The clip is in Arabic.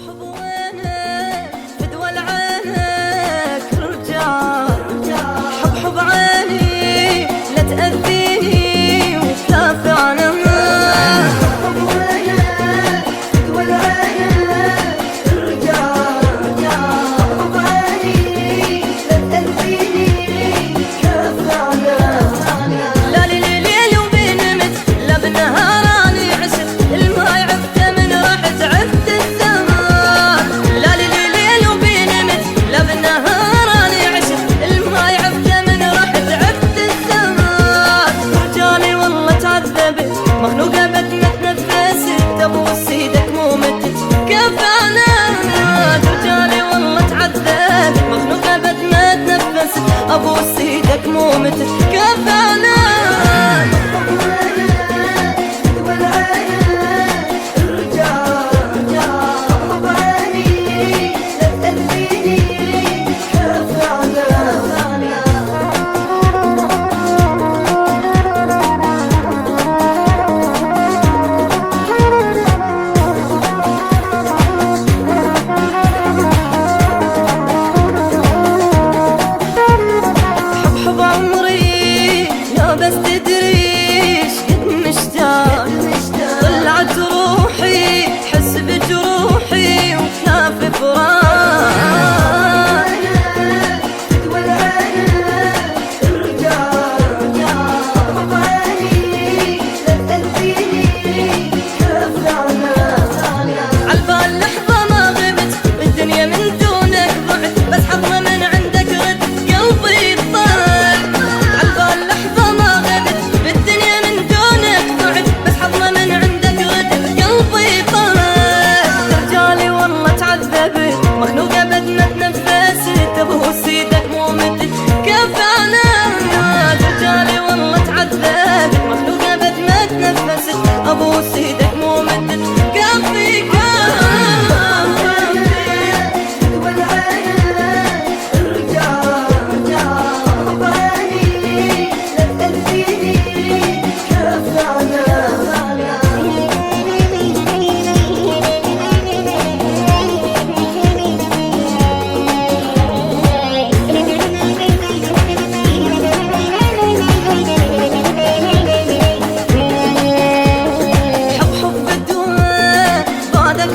حب وينك فدوى عينك رجال حب عيني لا تأذيني وكافي عنك حب وينك فدوى عينك رجال حب عيني لا تأذيني كافي عنك لا ليل وبنمت لا بالنهار اني عشت الماي عفت من راحت عفت الزمان لا ليل وبنمت لا بالنهار اني عشت الماي عفت من راحت عفت الزمان رجالي والله تعذبت مخلوقه بدنا تنفست ابوس ايدك مو متت كفانا رجالي والله تعذبت مخلوقه بدنا تنفست ابوس ايدك مو متت كفانا بس تدريش قد مشتاق طلعت روحي حس بجروحي وكافي فراق عالبال لحظة ما غبت بالدنيا من دونك ضعت بس حظنا من عندك غد قلبي طار عالبال لحظة ما غبت بالدنيا من دونك ضعت بس حظنا من عندك غد قلبي طار رجالي والله تعذبت مخلوقة بدنا تنفست ابوس ايدك مو متت كفانا رجالي والله تعذبت مخلوقة بدنا تنفست ابوس ايدك مو متت كفي حب الدواء بعدك